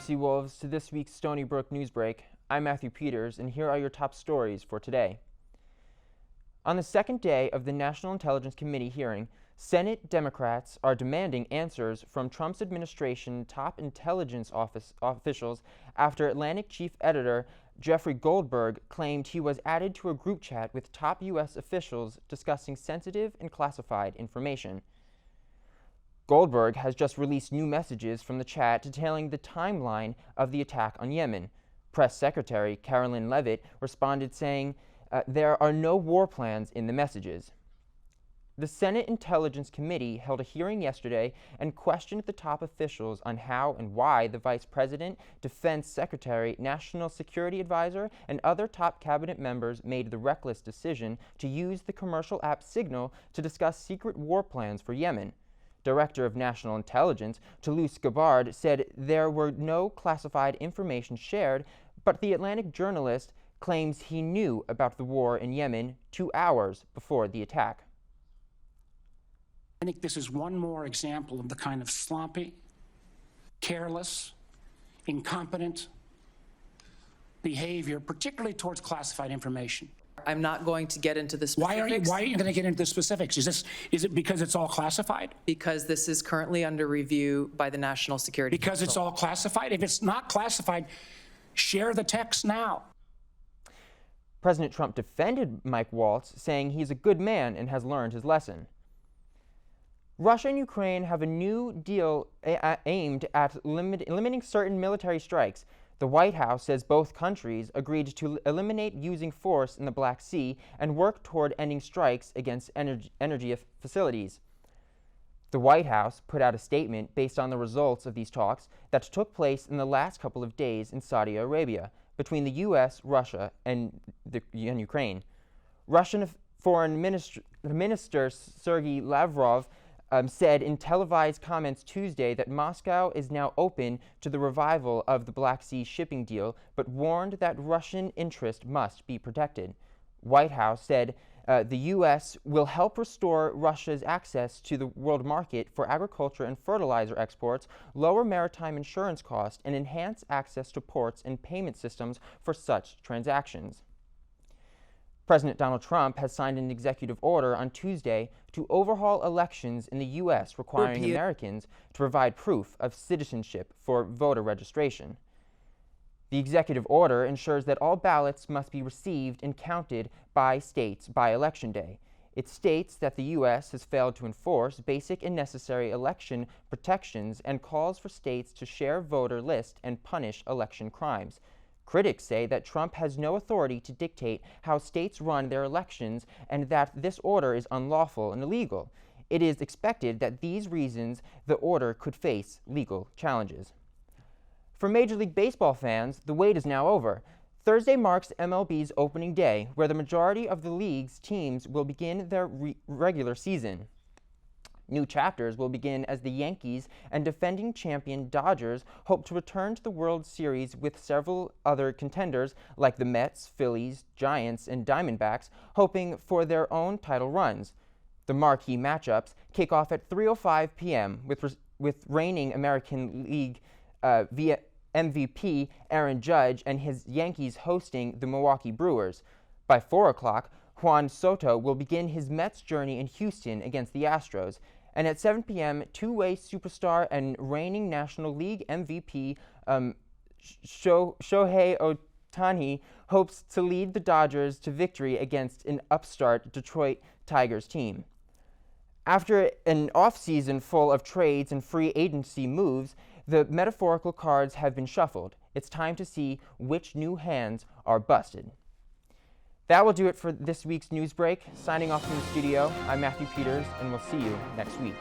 Sea Wolves, to this week's Stony Brook Newsbreak. I'm Matthew Peters, and here are your top stories for today. On the second day of the National Intelligence Committee hearing, Senate Democrats are demanding answers from Trump's administration top intelligence officials after Atlantic chief editor Jeffrey Goldberg claimed he was added to a group chat with top U.S. officials discussing sensitive and classified information. Goldberg has just released new messages from the chat detailing the timeline of the attack on Yemen. Press Secretary Carolyn Leavitt responded saying, there are no war plans in the messages. The Senate Intelligence Committee held a hearing yesterday and questioned the top officials on how and why the Vice President, Defense Secretary, National Security Advisor, and other top cabinet members made the reckless decision to use the commercial app Signal to discuss secret war plans for Yemen. Director of National Intelligence, Toulouse Gabbard, said there were no classified information shared, but the Atlantic journalist claims he knew about the war in Yemen 2 hours before the attack. I think this is one more example of the kind of sloppy, careless, incompetent behavior, particularly towards classified information. I'm not going to get into the specifics. Why are you going to get into the specifics? Is it because it's all classified? Because this is currently under review by the National Security Because Council. it's all classified? If it's not classified, share the text now. President Trump defended Mike Waltz, saying he's a good man and has learned his lesson. Russia and Ukraine have a new deal aimed at limiting certain military strikes. The White House says both countries agreed to eliminate using force in the Black Sea and work toward ending strikes against energy facilities. The White House put out a statement based on the results of these talks that took place in the last couple of days in Saudi Arabia between the U.S., Russia, and Ukraine. Russian Foreign Minister Sergei Lavrov said in televised comments Tuesday that Moscow is now open to the revival of the Black Sea shipping deal, but warned that Russian interest must be protected. White House said the U.S. will help restore Russia's access to the world market for agriculture and fertilizer exports, lower maritime insurance costs, and enhance access to ports and payment systems for such transactions. President Donald Trump has signed an executive order on Tuesday to overhaul elections in the U.S., requiring Americans to provide proof of citizenship for voter registration. The executive order ensures that all ballots must be received and counted by states by Election Day. It states that the U.S. has failed to enforce basic and necessary election protections and calls for states to share voter lists and punish election crimes. Critics say that Trump has no authority to dictate how states run their elections and that this order is unlawful and illegal. It is expected that these reasons the order could face legal challenges. For Major League Baseball fans, the wait is now over. Thursday marks MLB's opening day, where the majority of the league's teams will begin their regular season. New chapters will begin as the Yankees and defending champion Dodgers hope to return to the World Series with several other contenders like the Mets, Phillies, Giants, and Diamondbacks hoping for their own title runs. The marquee matchups kick off at 3:05 p.m. with reigning American League MVP Aaron Judge and his Yankees hosting the Milwaukee Brewers. By 4 o'clock, Juan Soto will begin his Mets journey in Houston against the Astros. And at 7 p.m., two-way superstar and reigning National League MVP Shohei Ohtani hopes to lead the Dodgers to victory against an upstart Detroit Tigers team. After an offseason full of trades and free agency moves, the metaphorical cards have been shuffled. It's time to see which new hands are busted. That will do it for this week's Newsbreak. Signing off from the studio, I'm Matthew Peters, and we'll see you next week.